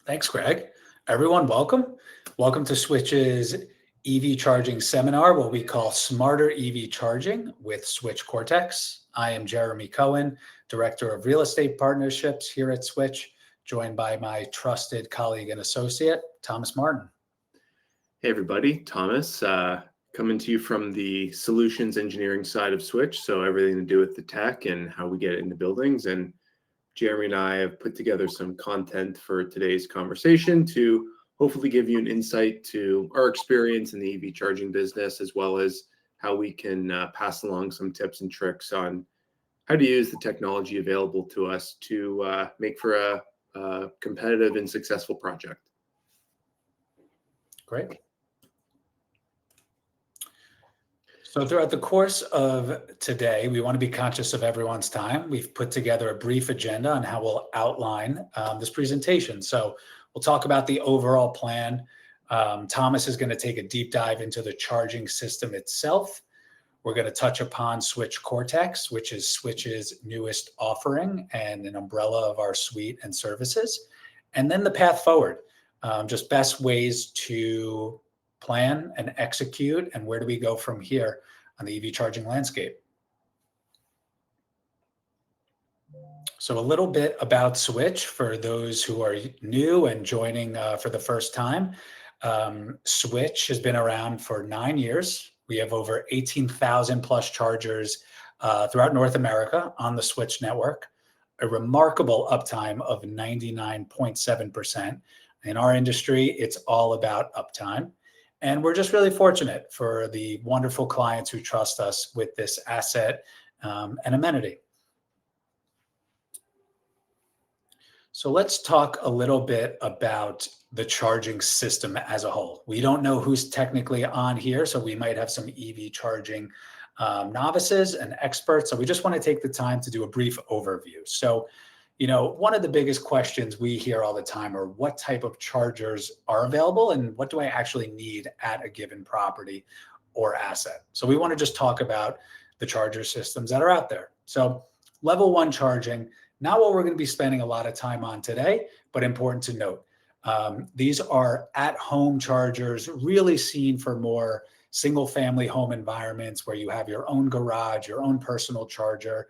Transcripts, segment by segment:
Thanks, Greg. Everyone, welcome. Welcome to Switch's EV charging seminar, what we call Smarter EV Charging with SWTCH Cortex. I am Jeremy Cohen, Director of Real Estate Partnerships here at Switch, joined by my trusted colleague and associate, Thomas Martin. Hey, everybody. Thomas, coming to you from the solutions engineering side of Switch, so everything to do with the tech and how we get it into buildings. And Jeremy and I have put together some content for today's conversation to hopefully give you an insight to our experience in the EV charging business, as well as how we can pass along some tips and tricks on how to use the technology available to us to make for a competitive and successful project. Great. So throughout the course of today, we want to be conscious of everyone's time. We've put together a brief agenda on how we'll outline this presentation. So we'll talk about the overall plan. Thomas is going to take a deep dive into the charging system itself. We're going to touch upon SWTCH Cortex, which is Switch's newest offering and an umbrella of our suite and services. And then the path forward, just best ways to plan and execute, and where do we go from here on the EV charging landscape. So a little bit about Switch for those who are new and joining for the first time. Switch has been around for 9 years. We have over 18,000 plus chargers throughout North America on the Switch network, a remarkable uptime of 99.7%. In our industry, it's all about uptime. And we're just really fortunate for the wonderful clients who trust us with this asset and amenity. So let's talk a little bit about the charging system as a whole. We don't know who's technically on here, so we might have some EV charging novices and experts. So we just want to take the time to do a brief overview. So, one of the biggest questions we hear all the time are what type of chargers are available and what do I actually need at a given property or asset? So we want to just talk about the charger systems that are out there. So level 1 charging, not what we're going to be spending a lot of time on today, but important to note. These are at-home chargers, really seen for more single-family home environments where you have your own garage, your own personal charger,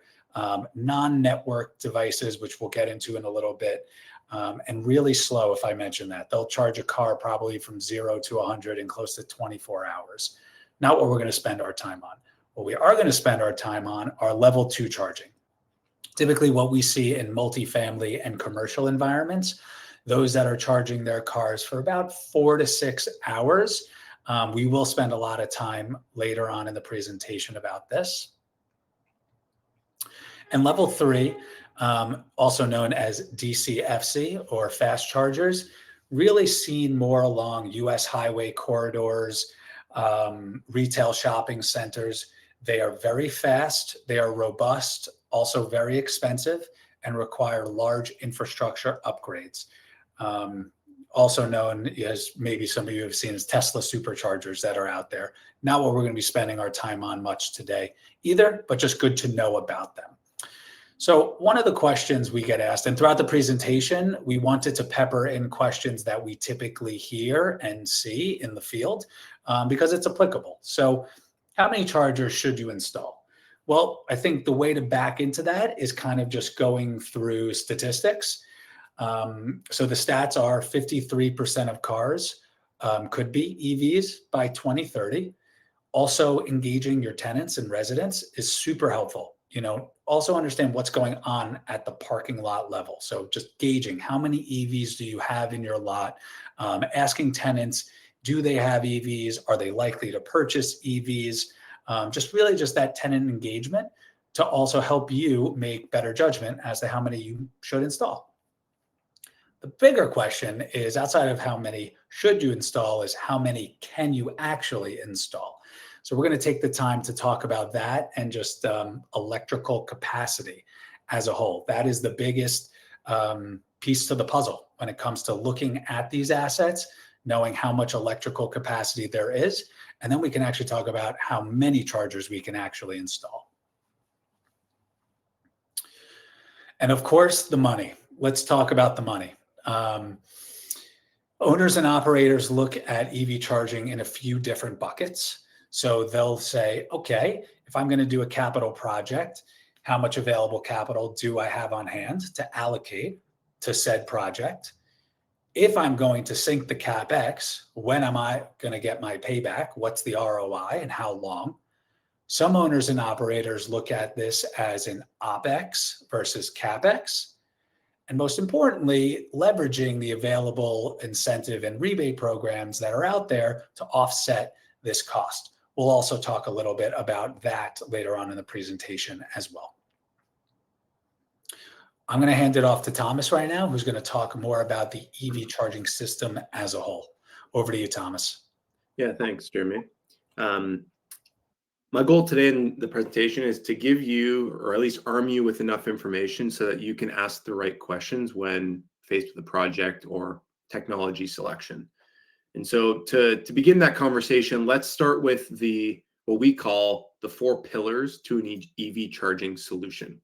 non-network devices, which we'll get into in a little bit, and really slow, if I mention that. They'll charge a car probably from 0 to 100 in close to 24 hours. Not what we're going to spend our time on. What we are going to spend our time on are level 2 charging. Typically what we see in multifamily and commercial environments, those that are charging their cars for about 4 to 6 hours. We will spend a lot of time later on in the presentation about this. And level 3, also known as DCFC or fast chargers, really seen more along US highway corridors, retail shopping centers. They are very fast, they are robust, also very expensive, and require large infrastructure upgrades. Also known as, maybe some of you have seen, as Tesla superchargers that are out there. Not what we're going to be spending our time on much today either, but just good to know about them. So one of the questions we get asked, and throughout the presentation, we wanted to pepper in questions that we typically hear and see in the field because it's applicable. So how many chargers should you install? Well, I think the way to back into that is kind of just going through statistics. So the stats are 53% of cars could be EVs by 2030. Also, engaging your tenants and residents is super helpful. Also understand what's going on at the parking lot level. So just gauging how many EVs do you have in your lot, asking tenants, do they have EVs? Are they likely to purchase EVs? Just that tenant engagement to also help you make better judgment as to how many you should install. The bigger question is, outside of how many should you install, is how many can you actually install? So we're going to take the time to talk about that and just electrical capacity as a whole. That is the biggest piece to the puzzle when it comes to looking at these assets, knowing how much electrical capacity there is, and then we can actually talk about how many chargers we can actually install. And of course, the money. Let's talk about the money. Owners and operators look at EV charging in a few different buckets. So they'll say, okay, if I'm going to do a capital project, how much available capital do I have on hand to allocate to said project? If I'm going to sink the CapEx, when am I going to get my payback? What's the ROI and how long? Some owners and operators look at this as an OpEx versus CapEx. And most importantly, leveraging the available incentive and rebate programs that are out there to offset this cost. We'll also talk a little bit about that later on in the presentation as well. I'm going to hand it off to Thomas right now, who's going to talk more about the EV charging system as a whole. Over to you, Thomas. Yeah, thanks, Jeremy. My goal today in the presentation is to give you, or at least arm you with enough information so that you can ask the right questions when faced with a project or technology selection. And so to begin that conversation, let's start with what we call the 4 pillars to an EV charging solution.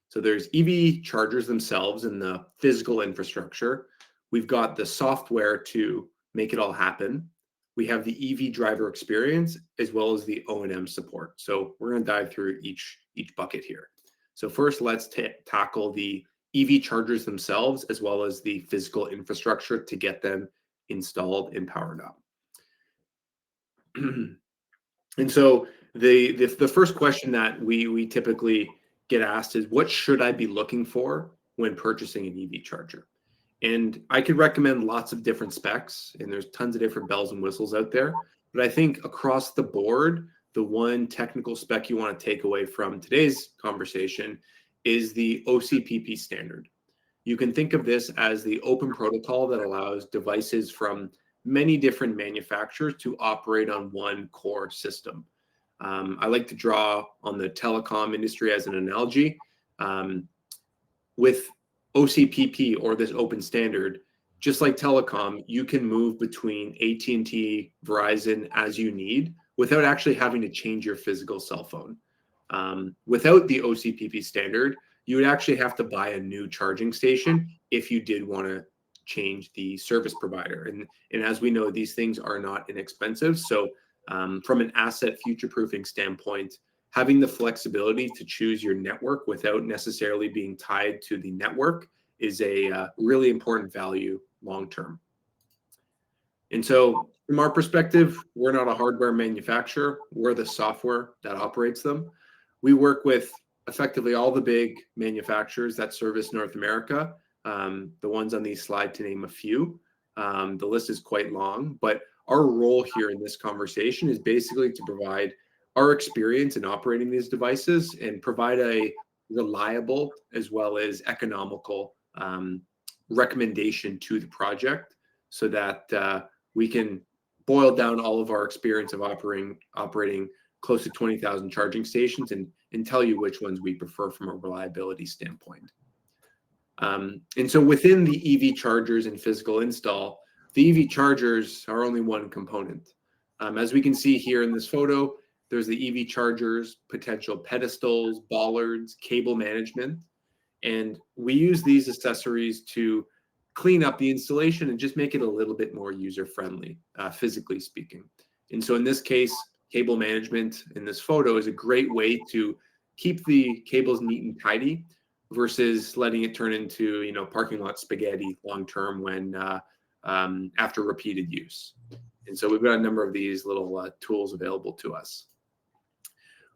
So there's EV chargers themselves and the physical infrastructure. We've got the software to make it all happen. We have the EV driver experience as well as the O&M support. So we're going to dive through each bucket here. So first, let's tackle the EV chargers themselves as well as the physical infrastructure to get them installed and powered up. And so the first question that we typically get asked is, what should I be looking for when purchasing an EV charger? And I could recommend lots of different specs, and there's tons of different bells and whistles out there. But I think across the board, the one technical spec you want to take away from today's conversation is the OCPP standard. You can think of this as the open protocol that allows devices from many different manufacturers to operate on one core system. I like to draw on the telecom industry as an analogy. With OCPP, or this open standard, just like telecom, you can move between AT&T, Verizon as you need without actually having to change your physical cell phone. Without the OCPP standard, you would actually have to buy a new charging station if you did want to change the service provider. And as we know, these things are not inexpensive. So from an asset future-proofing standpoint, having the flexibility to choose your network without necessarily being tied to the network is a really important value long-term. And so from our perspective, we're not a hardware manufacturer. We're the software that operates them. We work with effectively all the big manufacturers that service North America, the ones on these slides to name a few. The list is quite long, but our role here in this conversation is basically to provide our experience in operating these devices and provide a reliable as well as economical recommendation to the project so that we can boil down all of our experience of operating close to 20,000 charging stations and tell you which ones we prefer from a reliability standpoint. And so within the EV chargers and physical install, the EV chargers are only one component. As we can see here in this photo, there's the EV chargers, potential pedestals, bollards, cable management. And we use these accessories to clean up the installation and just make it a little bit more user-friendly, physically speaking. And so in this case, cable management in this photo is a great way to keep the cables neat and tidy versus letting it turn into, parking lot spaghetti long-term when after repeated use. And so we've got a number of these little tools available to us.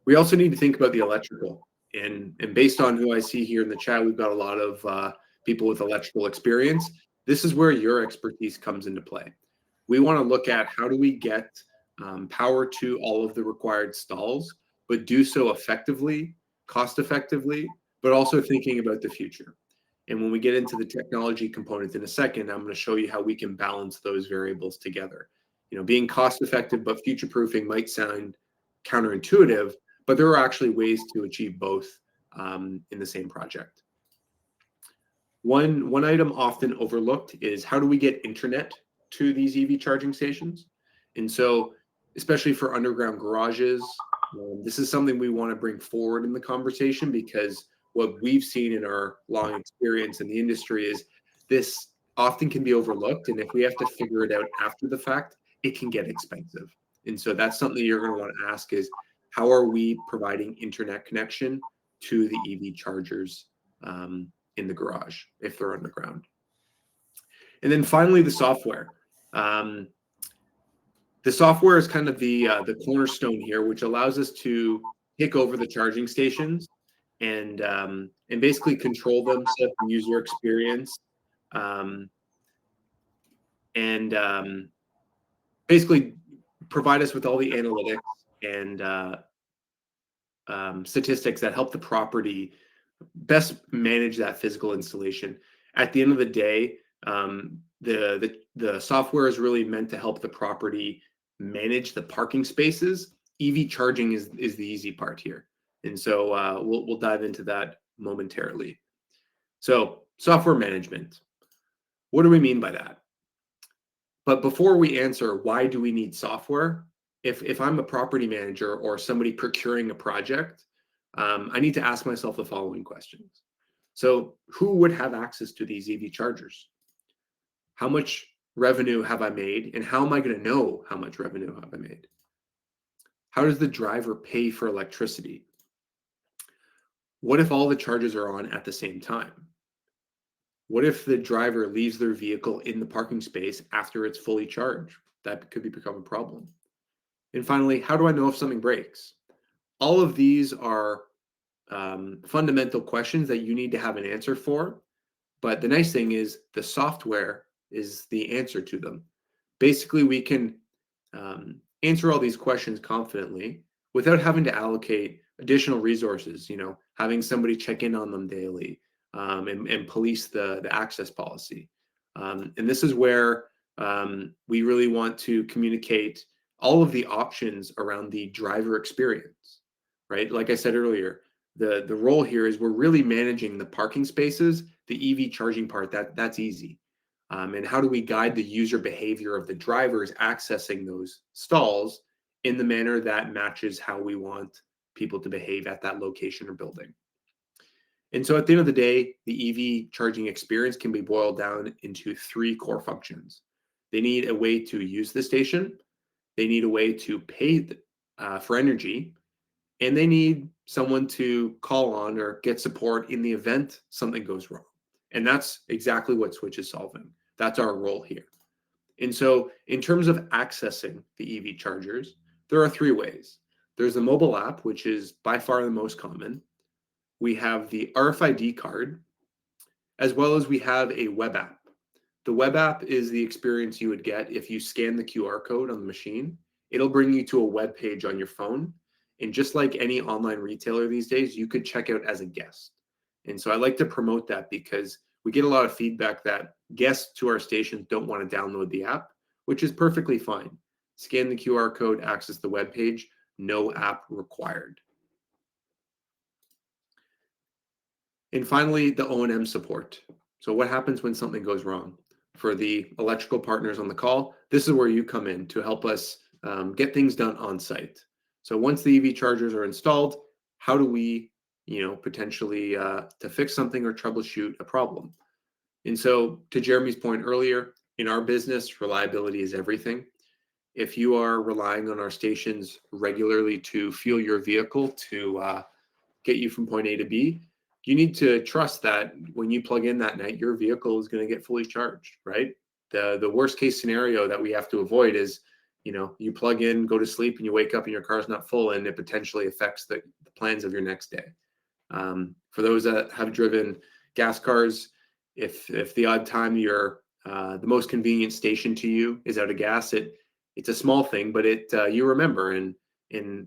We also need to think about the electrical. And based on who I see here in the chat, we've got a lot of people with electrical experience. This is where your expertise comes into play. We want to look at how do we get power to all of the required stalls, but do so effectively, cost effectively, but also thinking about the future. And when we get into the technology component in a second, I'm going to show you how we can balance those variables together. Being cost effective but future proofing might sound counterintuitive, but there are actually ways to achieve both in the same project. One item often overlooked is how do we get internet to these EV charging stations? And so, especially for underground garages, this is something we want to bring forward in the conversation because what we've seen in our long experience in the industry is this often can be overlooked. And if we have to figure it out after the fact, it can get expensive. And so that's something you're going to want to ask is, how are we providing internet connection to the EV chargers in the garage if they're underground? And then finally, the software. The software is kind of the cornerstone here, which allows us to take over the charging stations and basically control them, set up the user experience, um, and basically provide us with all the analytics and statistics that help the property best manage that physical installation. At the end of the day, the software is really meant to help the property manage the parking spaces. EV charging is the easy part here, and so we'll dive into that momentarily. So software management. What do we mean by that? But before we answer why do we need software, if I'm a property manager or somebody procuring a project, I need to ask myself the following questions. So who would have access to these EV chargers? How much revenue have I made? And how am I going to know how much revenue have I made? How does the driver pay for electricity? What if all the chargers are on at the same time? What if the driver leaves their vehicle in the parking space after it's fully charged? That could become a problem. And finally, how do I know if something breaks? All of these are fundamental questions that you need to have an answer for. But the nice thing is the software is the answer to them. Basically, we can answer all these questions confidently without having to allocate additional resources, having somebody check in on them daily and police the access policy. And this is where we really want to communicate all of the options around the driver experience, right? Like I said earlier, the role here is we're really managing the parking spaces. The EV charging part, that's easy. And how do we guide the user behavior of the drivers accessing those stalls in the manner that matches how we want people to behave at that location or building? And so at the end of the day, the EV charging experience can be boiled down into three core functions. They need a way to use the station, they need a way to pay for energy, and they need someone to call on or get support in the event something goes wrong. And that's exactly what Switch is solving. That's our role here. And so in terms of accessing the EV chargers, there are three ways. There's the mobile app, which is by far the most common. We have the RFID card, as well as we have a web app. The web app is the experience you would get if you scan the QR code on the machine. It'll bring you to a web page on your phone. And just like any online retailer these days, you could check out as a guest. And so I like to promote that because we get a lot of feedback that guests to our stations don't want to download the app, which is perfectly fine. Scan the QR code, access the web page, no app required. And finally, the O&M support. So what happens when something goes wrong? For the electrical partners on the call, this is where you come in to help us get things done on site. So once the EV chargers are installed, how do we, potentially to fix something or troubleshoot a problem? And so to Jeremy's point earlier, in our business, reliability is everything. If you are relying on our stations regularly to fuel your vehicle to get you from point A to B, you need to trust that when you plug in that night, your vehicle is going to get fully charged, right? The worst case scenario that we have to avoid is, you plug in, go to sleep, and you wake up and your car's not full, and it potentially affects the plans of your next day. For those that have driven gas cars, if the odd time the most convenient station to you is out of gas, it's a small thing, but you remember, and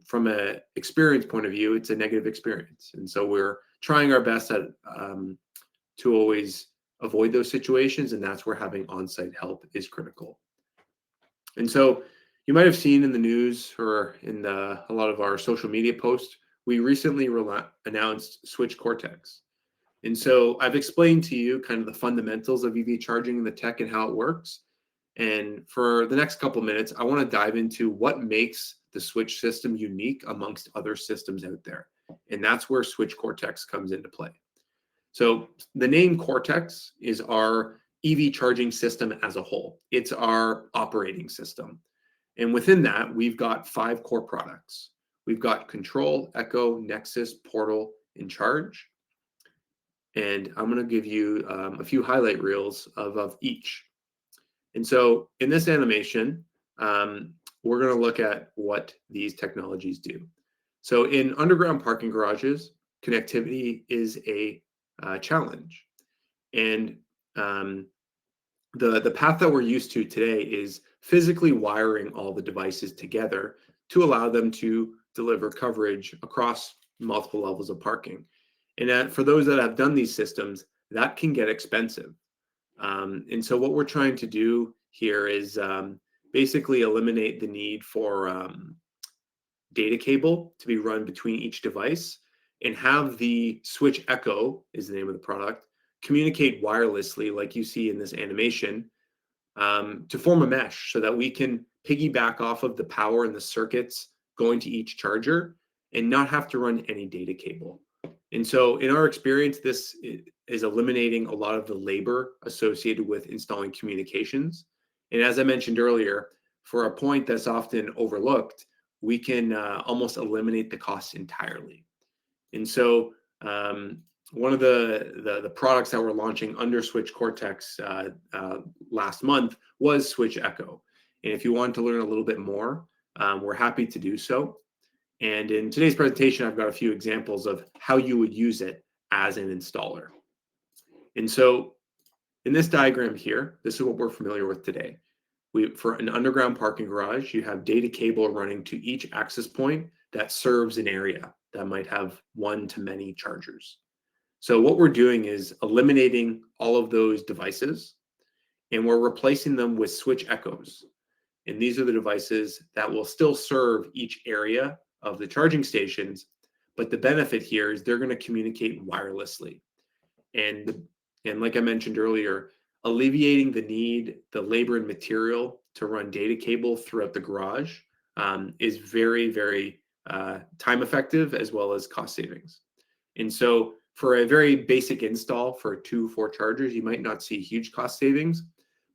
from an experience point of view, it's a negative experience. And so we're trying our best to always avoid those situations, and that's where having on-site help is critical. And so you might have seen in the news or in a lot of our social media posts, we recently announced SWTCH Cortex. And so I've explained to you kind of the fundamentals of EV charging and the tech and how it works. And for the next couple of minutes, I want to dive into what makes the SWTCH system unique amongst other systems out there. And that's where SWTCH Cortex comes into play. So the name Cortex is our EV charging system as a whole. It's our operating system. And within that, we've got 5 core products. We've got Control, Echo, Nexus, Portal, and Charge. And I'm going to give you a few highlight reels of each. And so in this animation, we're going to look at what these technologies do. So in underground parking garages, connectivity is a challenge. And the path that we're used to today is physically wiring all the devices together to allow them to deliver coverage across multiple levels of parking. And for those that have done these systems, that can get expensive. And so what we're trying to do here is basically eliminate the need for data cable to be run between each device, and have the Switch Echo, is the name of the product, communicate wirelessly like you see in this animation, to form a mesh so that we can piggyback off of the power and the circuits going to each charger and not have to run any data cable. And so in our experience, this is eliminating a lot of the labor associated with installing communications. And as I mentioned earlier, for a point that's often overlooked, we can almost eliminate the costs entirely. And so one of the products that we're launching under SWTCH Cortex last month was Switch Echo. And if you want to learn a little bit more, we're happy to do so. And in today's presentation, I've got a few examples of how you would use it as an installer. And so in this diagram here, this is what we're familiar with today. For an underground parking garage, you have data cable running to each access point that serves an area that might have one to many chargers. So what we're doing is eliminating all of those devices, and we're replacing them with Switch Echoes. And these are the devices that will still serve each area of the charging stations, but the benefit here is they're going to communicate wirelessly. And like I mentioned earlier, alleviating the need, the labor and material to run data cable throughout the garage is very, very time effective as well as cost savings. And so for a very basic install for 2-4 chargers, you might not see huge cost savings.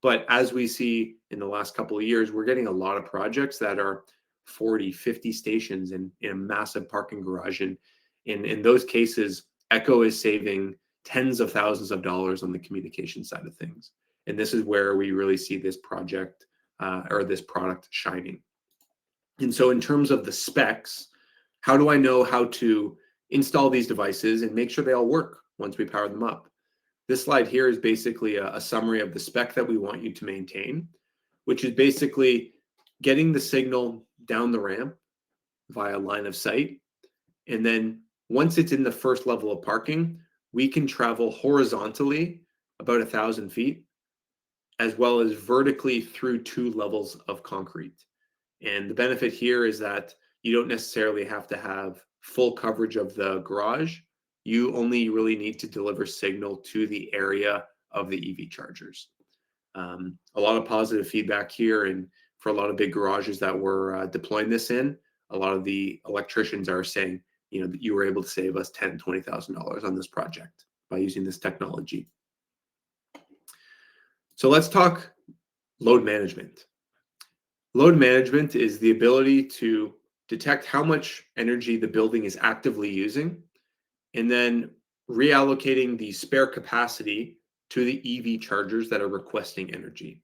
But as we see in the last couple of years, we're getting a lot of projects that are 40, 50 stations in a massive parking garage. And in those cases, Echo is saving tens of thousands of dollars on the communication side of things. And this is where we really see this project or this product shining. And so in terms of the specs, how do I know how to install these devices and make sure they all work once we power them up? This slide here is basically a summary of the spec that we want you to maintain, which is basically getting the signal down the ramp via line of sight. And then once it's in the first level of parking, we can travel horizontally about 1,000 feet, as well as vertically through 2 levels of concrete. And the benefit here is that you don't necessarily have to have full coverage of the garage. You only really need to deliver signal to the area of the EV chargers. A lot of positive feedback here, and for a lot of big garages that we're deploying this in, a lot of the electricians are saying, you know, that you were able to save us $10,000, $20,000 on this project by using this technology. So let's talk load management. Load management is the ability to detect how much energy the building is actively using, and then reallocating the spare capacity to the EV chargers that are requesting energy.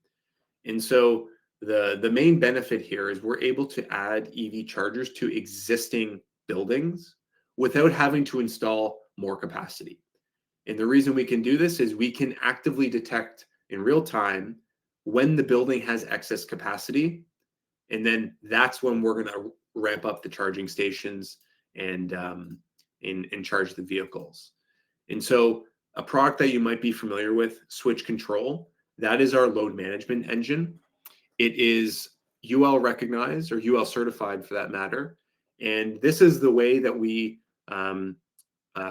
And so the main benefit here is we're able to add EV chargers to existing buildings without having to install more capacity. And the reason we can do this is we can actively detect in real time when the building has excess capacity, and then that's when we're going to ramp up the charging stations and charge the vehicles. And so a product that you might be familiar with, Switch Control, that is our load management engine. It is UL recognized, or UL certified for that matter. And this is the way that we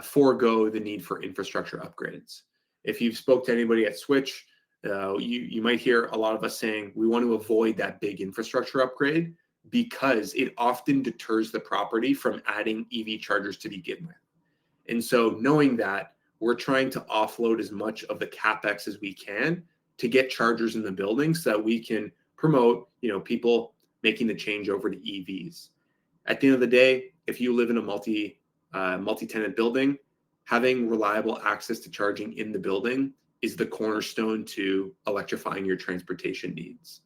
forego the need for infrastructure upgrades. If you've spoke to anybody at Switch, you might hear a lot of us saying we want to avoid that big infrastructure upgrade because it often deters the property from adding EV chargers to begin with. And so knowing that, we're trying to offload as much of the CapEx as we can to get chargers in the building so that we can promote, people making the change over to EVs. At the end of the day, if you live in a multi-tenant building, having reliable access to charging in the building is the cornerstone to electrifying your transportation needs.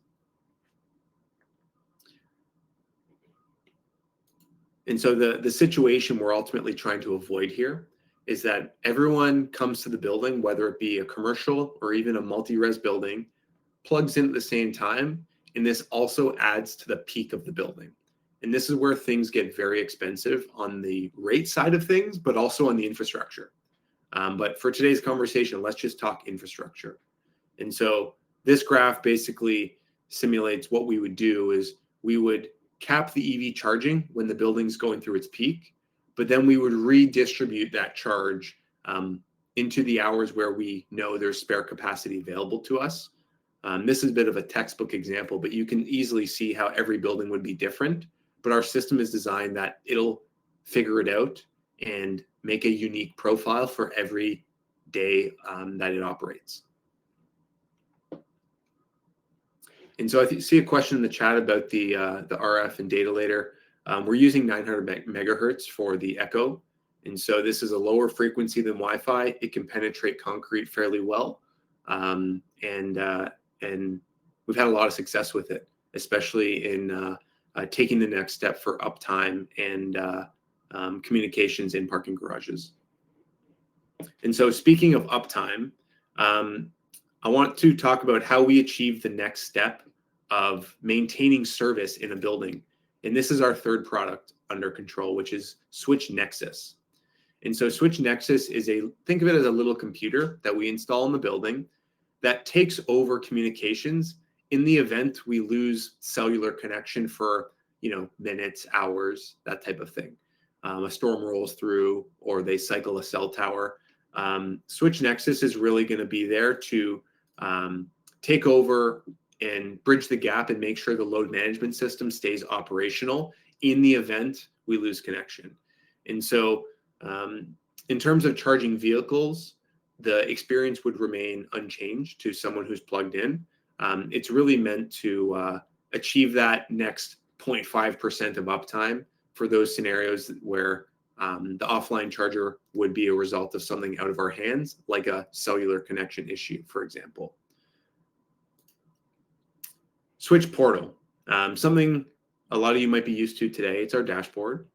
And so the situation we're ultimately trying to avoid here is that everyone comes to the building, whether it be a commercial or even a multi-res building, plugs in at the same time, and this also adds to the peak of the building. And this is where things get very expensive on the rate side of things, but also on the infrastructure. But for today's conversation, let's just talk infrastructure. And so this graph basically simulates what we would do is we would cap the EV charging when the building's going through its peak, but then we would redistribute that charge into the hours where we know there's spare capacity available to us. This is a bit of a textbook example, but you can easily see how every building would be different. But our system is designed that it'll figure it out and make a unique profile for every day that it operates. And so I see a question in the chat about the RF and data later. We're using 900 megahertz for the echo. And so this is a lower frequency than Wi-Fi. It can penetrate concrete fairly well. And we've had a lot of success with it, especially in taking the next step for uptime and communications in parking garages. And so speaking of uptime, I want to talk about how we achieve the next step of maintaining service in a building. And this is our third product under control, which is Switch Nexus. And so Switch Nexus is think of it as a little computer that we install in the building that takes over communications in the event we lose cellular connection for, minutes, hours, that type of thing. A storm rolls through or they cycle a cell tower. Switch Nexus is really going to be there to take over and bridge the gap and make sure the load management system stays operational in the event we lose connection. And so in terms of charging vehicles, the experience would remain unchanged to someone who's plugged in. It's really meant to achieve that next 0.5% of uptime for those scenarios where the offline charger would be a result of something out of our hands, like a cellular connection issue, for example. Switch Portal, something a lot of you might be used to today. It's our dashboard.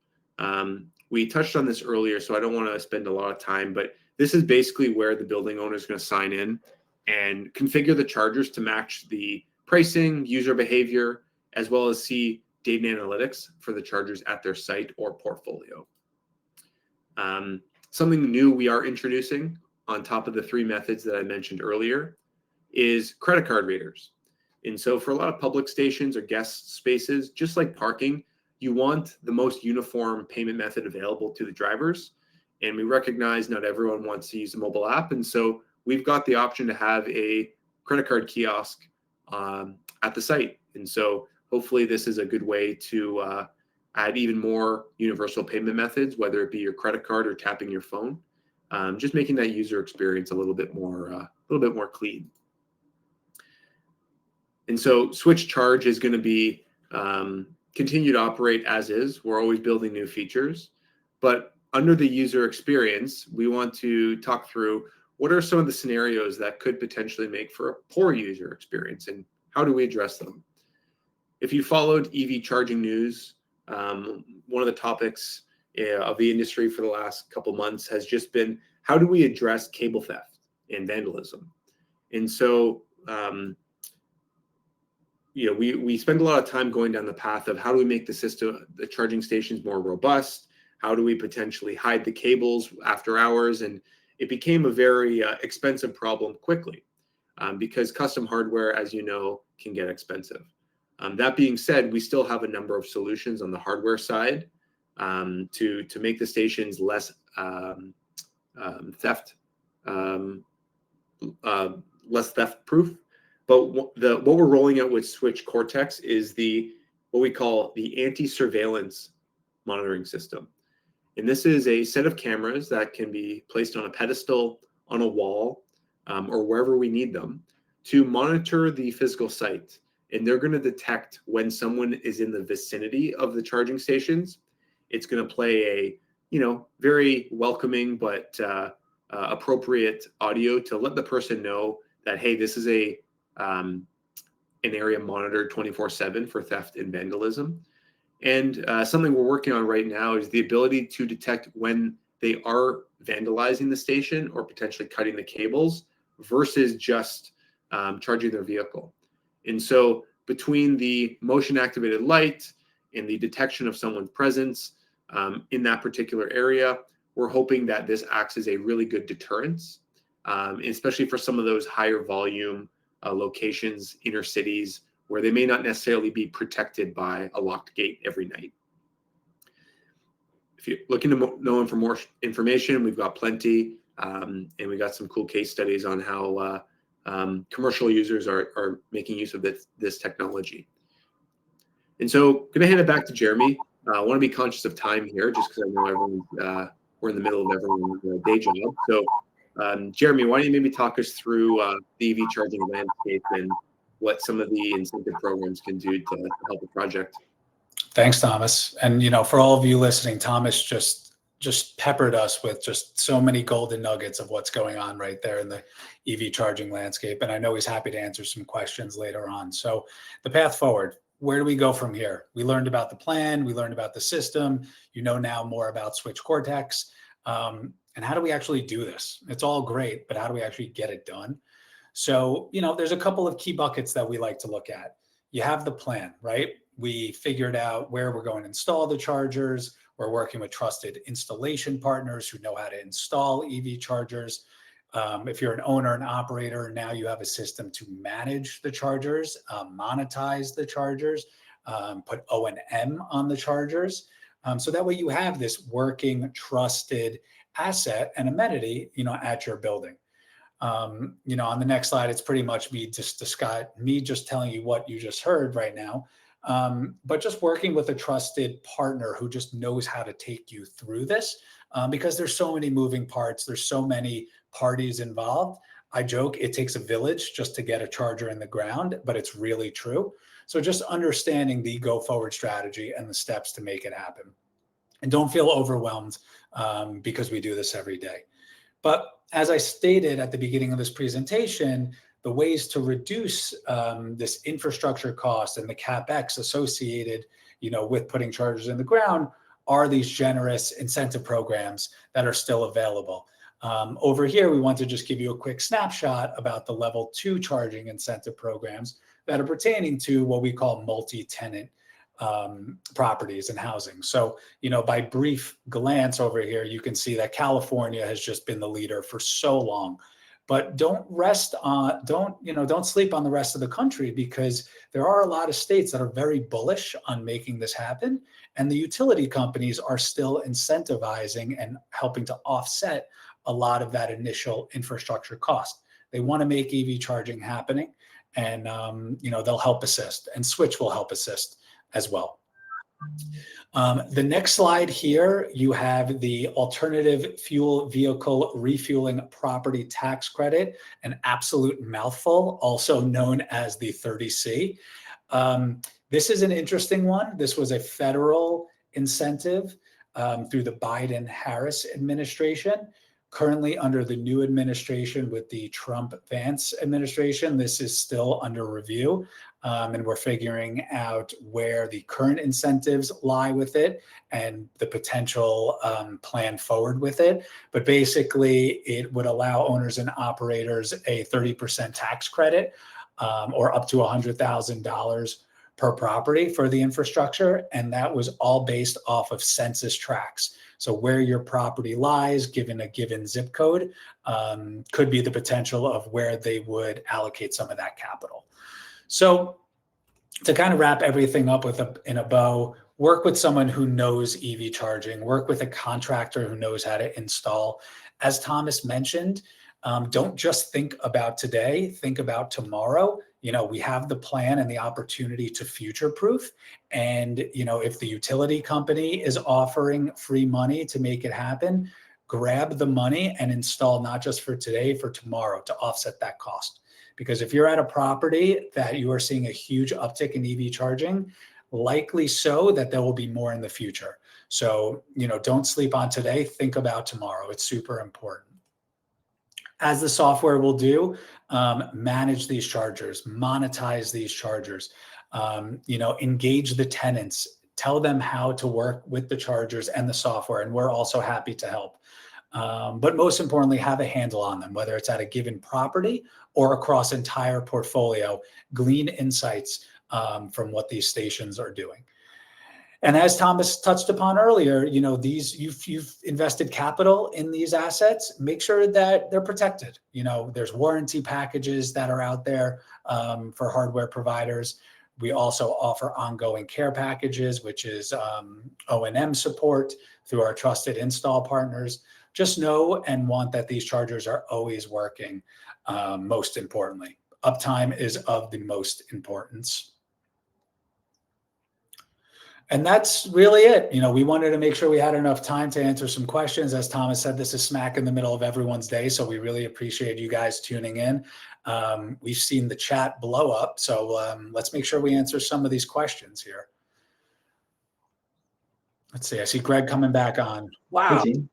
We touched on this earlier, so I don't want to spend a lot of time, but this is basically where the building owner is going to sign in and configure the chargers to match the pricing, user behavior, as well as see data analytics for the chargers at their site or portfolio. Something new we are introducing on top of the three methods that I mentioned earlier is credit card readers. And so for a lot of public stations or guest spaces, just like parking, you want the most uniform payment method available to the drivers. And we recognize not everyone wants to use a mobile app. And so we've got the option to have a credit card kiosk at the site. And so hopefully this is a good way to add even more universal payment methods, whether it be your credit card or tapping your phone, just making that user experience a little bit more clean. And so Switch Charge is going to be continue to operate as is. We're always building new features, but under the user experience, we want to talk through what are some of the scenarios that could potentially make for a poor user experience and how do we address them? If you followed EV charging news, one of the topics of the industry for the last couple months has just been how do we address cable theft and vandalism? And so we spend a lot of time going down the path of how do we make the charging stations more robust? How do we potentially hide the cables after hours? And it became a very expensive problem quickly because custom hardware, as you know, can get expensive. That being said, we still have a number of solutions on the hardware side to make the stations less less theft proof. But what we're rolling out with SWTCH Cortex is what we call the anti-surveillance monitoring system. And this is a set of cameras that can be placed on a pedestal, on a wall, or wherever we need them to monitor the physical site. And they're going to detect when someone is in the vicinity of the charging stations. It's going to play a, very welcoming but appropriate audio to let the person know that, hey, this is an area monitored 24/7 for theft and vandalism. And something we're working on right now is the ability to detect when they are vandalizing the station or potentially cutting the cables versus just charging their vehicle. And so between the motion activated light and the detection of someone's presence in that particular area, we're hoping that this acts as a really good deterrence, especially for some of those higher volume locations, inner cities, where they may not necessarily be protected by a locked gate every night. If you're looking to know for more information, we've got plenty, and we got some cool case studies on how commercial users are making use of this technology. And so I'm going to hand it back to Jeremy. I want to be conscious of time here, just because I know everyone's, we're in the middle of everyone's day job. So Jeremy, why don't you maybe talk us through the EV charging landscape and what some of the incentive programs can do to help the project? Thanks, Thomas. And, for all of you listening, Thomas just peppered us with just so many golden nuggets of what's going on right there in the EV charging landscape. And I know he's happy to answer some questions later on. So the path forward, where do we go from here? We learned about the plan. We learned about the system. Now more about SWTCH Cortex. And how do we actually do this? It's all great, but how do we actually get it done? So, there's a couple of key buckets that we like to look at. You have the plan, right? We figured out where we're going to install the chargers. We're working with trusted installation partners who know how to install EV chargers. If you're an owner and operator, now you have a system to manage the chargers, monetize the chargers, put O&M on the chargers. So that way you have this working, trusted asset and amenity, at your building. On the next slide, it's pretty much me just telling you what you just heard right now. But just working with a trusted partner who just knows how to take you through this, because there's so many moving parts. There's so many parties involved. I joke it takes a village just to get a charger in the ground, but it's really true. So just understanding the go forward strategy and the steps to make it happen. And don't feel overwhelmed because we do this every day. But as I stated at the beginning of this presentation, the ways to reduce this infrastructure cost and the CapEx associated, with putting chargers in the ground are these generous incentive programs that are still available. Over here, we want to just give you a quick snapshot about the level 2 charging incentive programs that are pertaining to what we call multi-tenant properties and housing. So, by brief glance over here, you can see that California has just been the leader for so long. But don't sleep on the rest of the country, because there are a lot of states that are very bullish on making this happen. And the utility companies are still incentivizing and helping to offset a lot of that initial infrastructure cost. They want to make EV charging happening, and they'll help assist, and SWTCH will help assist as well. The next slide here, you have the alternative fuel vehicle refueling property tax credit, an absolute mouthful, also known as the 30C. This is an interesting one. This was a federal incentive through the Biden-Harris administration. Currently under the new administration with the Trump-Vance administration, this is still under review. And we're figuring out where the current incentives lie with it and the potential plan forward with it. But basically, it would allow owners and operators a 30% tax credit or up to $100,000 per property for the infrastructure. And that was all based off of census tracts. So where your property lies, given a given zip code, could be the potential of where they would allocate some of that capital. So to kind of wrap everything up in a bow, work with someone who knows EV charging, work with a contractor who knows how to install. As Thomas mentioned, don't just think about today, think about tomorrow. We have the plan and the opportunity to future-proof. And, if the utility company is offering free money to make it happen, grab the money and install not just for today, for tomorrow to offset that cost. Because if you're at a property that you are seeing a huge uptick in EV charging, likely so that there will be more in the future. So, don't sleep on today, think about tomorrow. It's super important. As the software will do, manage these chargers, monetize these chargers, engage the tenants, tell them how to work with the chargers and the software. And we're also happy to help. But most importantly, have a handle on them, whether it's at a given property or across entire portfolio, glean insights from what these stations are doing. And as Thomas touched upon earlier, you've invested capital in these assets. Make sure that they're protected. There's warranty packages that are out there for hardware providers. We also offer ongoing care packages, which is O&M support through our trusted install partners. Just know and want that these chargers are always working. Most importantly, uptime is of the most importance. And that's really it. We wanted to make sure we had enough time to answer some questions. As Thomas said, this is smack in the middle of everyone's day, so we really appreciate you guys tuning in. We've seen the chat blow up, so let's make sure we answer some of these questions here. Let's see. I see Greg coming back on. Wow. Hey, team.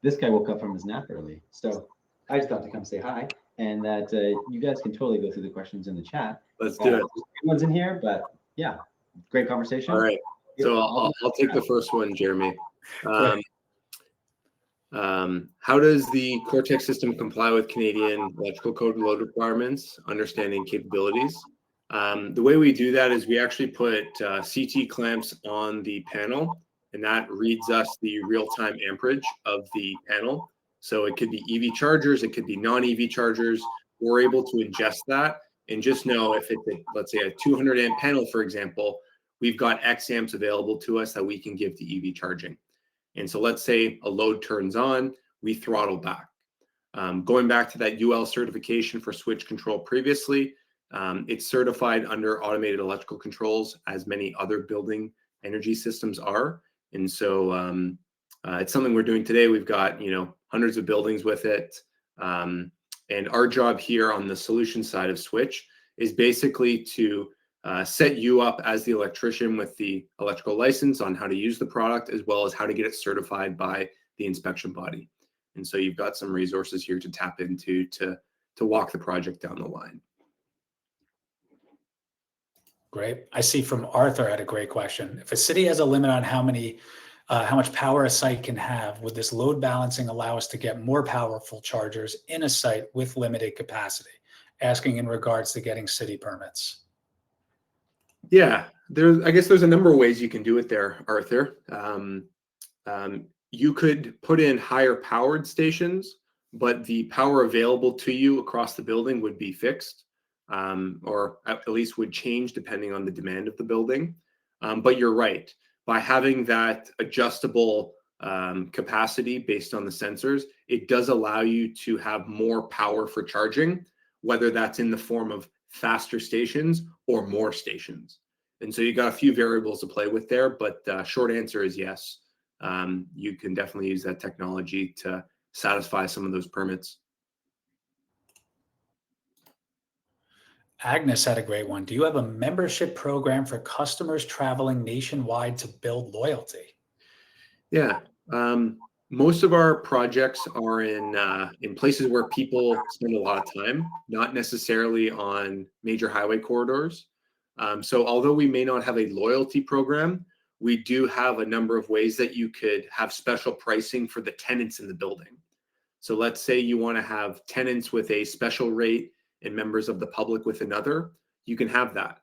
This guy woke up from his nap early, so I just thought to come say hi, and that you guys can totally go through the questions in the chat. Let's do it. Everyone's in here, but yeah, great conversation. All right. So I'll take the first one, Jeremy. How does the Cortex system comply with Canadian electrical code load requirements, understanding capabilities? The way we do that is we actually put CT clamps on the panel, and that reads us the real-time amperage of the panel. So it could be EV chargers, it could be non-EV chargers. We're able to ingest that and just know if it's, let's say, a 200 amp panel, for example, we've got X amps available to us that we can give to EV charging. And so let's say a load turns on, we throttle back. Going back to that UL certification for switch control previously, it's certified under automated electrical controls, as many other building energy systems are. And so it's something we're doing today. We've got, hundreds of buildings with it. And our job here on the solution side of Switch is basically to set you up as the electrician with the electrical license on how to use the product, as well as how to get it certified by the inspection body. And so you've got some resources here to tap into to walk the project down the line. Great. I see from Arthur had a great question. If a city has a limit on how much power a site can have, would this load balancing allow us to get more powerful chargers in a site with limited capacity? Asking in regards to getting city permits. Yeah, I guess there's a number of ways you can do it there, Arthur. You could put in higher powered stations, but the power available to you across the building would be fixed, or at least would change depending on the demand of the building. But you're right. By having that adjustable capacity based on the sensors, it does allow you to have more power for charging, whether that's in the form of faster stations or more stations. And so you got a few variables to play with there, but short answer is yes. You can definitely use that technology to satisfy some of those permits. Agnes had a great one. Do you have a membership program for customers traveling nationwide to build loyalty? Yeah. Most of our projects are in places where people spend a lot of time, not necessarily on major highway corridors. So although we may not have a loyalty program, we do have a number of ways that you could have special pricing for the tenants in the building. So let's say you want to have tenants with a special rate and members of the public with another, you can have that.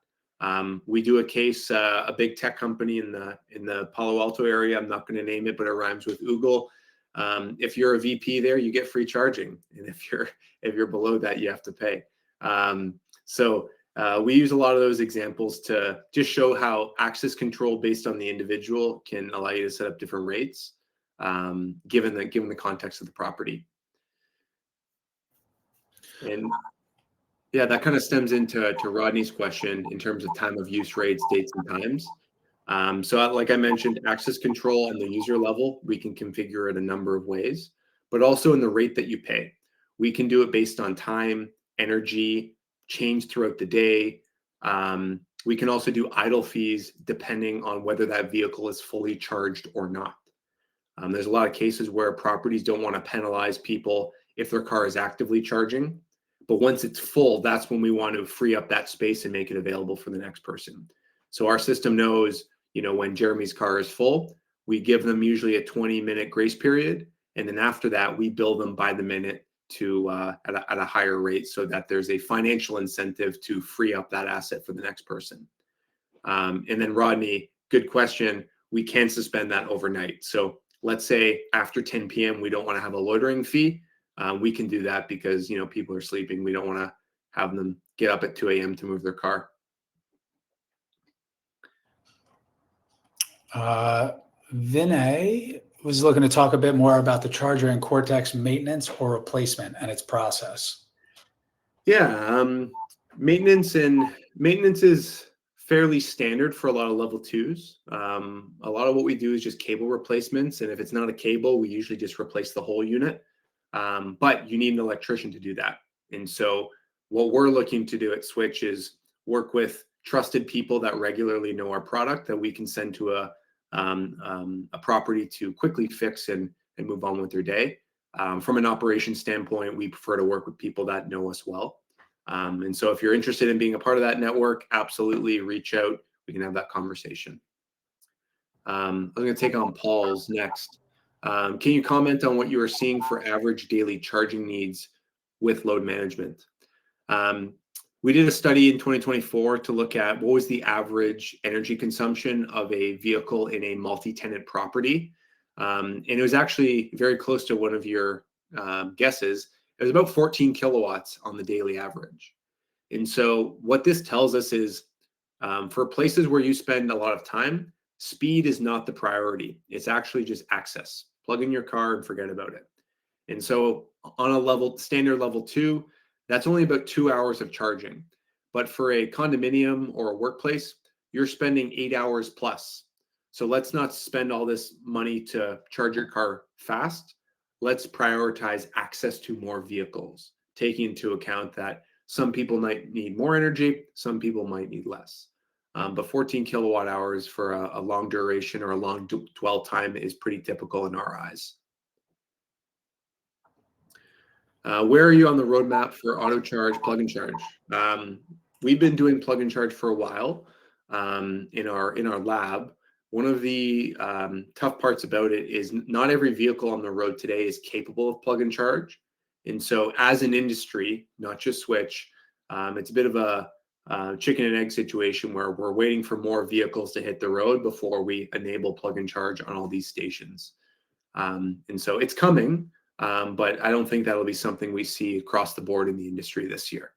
We do a case, a big tech company in the Palo Alto area. I'm not going to name it, but it rhymes with Google. If you're a VP there, you get free charging, and if you're below that, you have to pay. So we use a lot of those examples to just show how access control based on the individual can allow you to set up different rates, given the context of the property. And yeah, that kind of stems into Rodney's question in terms of time of use rates, dates, and times. So like I mentioned, access control on the user level, we can configure it a number of ways, but also in the rate that you pay. We can do it based on time, energy, change throughout the day. We can also do idle fees depending on whether that vehicle is fully charged or not. There's a lot of cases where properties don't want to penalize people if their car is actively charging. But once it's full, that's when we want to free up that space and make it available for the next person. So our system knows, when Jeremy's car is full, we give them usually a 20-minute grace period. And then after that, we bill them by the minute to at a higher rate so that there's a financial incentive to free up that asset for the next person. And then Rodney, good question. We can suspend that overnight. So let's say after 10 p.m., we don't want to have a loitering fee. We can do that because, people are sleeping. We don't want to have them get up at 2 a.m. to move their car. Vinay was looking to talk a bit more about the charger and Cortex maintenance or replacement and its process. Yeah, maintenance is fairly standard for a lot of level 2s. A lot of what we do is just cable replacements. And if it's not a cable, we usually just replace the whole unit. But you need an electrician to do that. And so what we're looking to do at Switch is work with trusted people that regularly know our product that we can send to a property to quickly fix and move on with their day. From an operations standpoint, we prefer to work with people that know us well. And so if you're interested in being a part of that network, absolutely reach out. We can have that conversation. I'm going to take on Paul's next. Can you comment on what you are seeing for average daily charging needs with load management? We did a study in 2024 to look at what was the average energy consumption of a vehicle in a multi-tenant property. And it was actually very close to one of your guesses. It was about 14 kilowatts on the daily average. And so what this tells us is for places where you spend a lot of time, speed is not the priority. It's actually just access. Plug in your car and forget about it. And so on a standard level 2, that's only about 2 hours of charging. But for a condominium or a workplace, you're spending 8 hours plus. So let's not spend all this money to charge your car fast. Let's prioritize access to more vehicles, taking into account that some people might need more energy, some people might need less. But 14 kilowatt hours for a long duration or a long dwell time is pretty typical in our eyes. Where are you on the roadmap for auto charge, plug and charge? We've been doing plug and charge for a while in our lab. One of the tough parts about it is not every vehicle on the road today is capable of plug and charge. And so as an industry, not just Switch, it's a bit of a chicken and egg situation where we're waiting for more vehicles to hit the road before we enable plug and charge on all these stations. And so it's coming. But I don't think that'll be something we see across the board in the industry this year.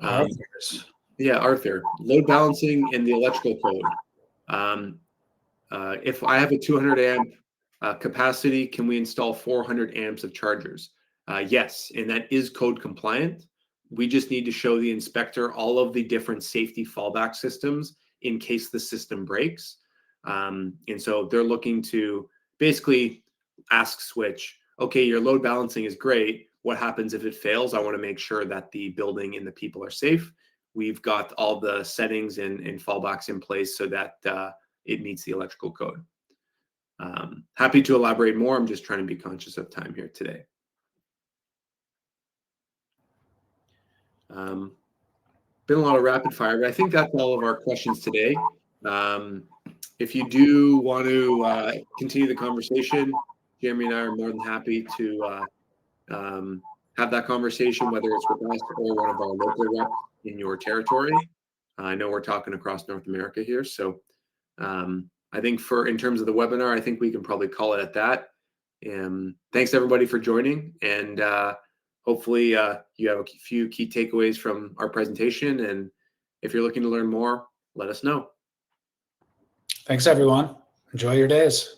Arthur, load balancing and the electrical code. If I have a 200 amp capacity, can we install 400 amps of chargers? Yes, and that is code compliant. We just need to show the inspector all of the different safety fallback systems in case the system breaks. And so they're looking to basically ask Switch, okay, your load balancing is great. What happens if it fails? I want to make sure that the building and the people are safe. We've got all the settings and fallbacks in place so that it meets the electrical code. Happy to elaborate more. I'm just trying to be conscious of time here today. Been a lot of rapid fire, but I think that's all of our questions today. If you do want to continue the conversation, Jeremy and I are more than happy to have that conversation, whether it's with us or one of our local reps in your territory. I know we're talking across North America here. So I think in terms of the webinar, I think we can probably call it at that. Thanks everybody for joining. And hopefully you have a few key takeaways from our presentation. And if you're looking to learn more, let us know. Thanks, everyone. Enjoy your days.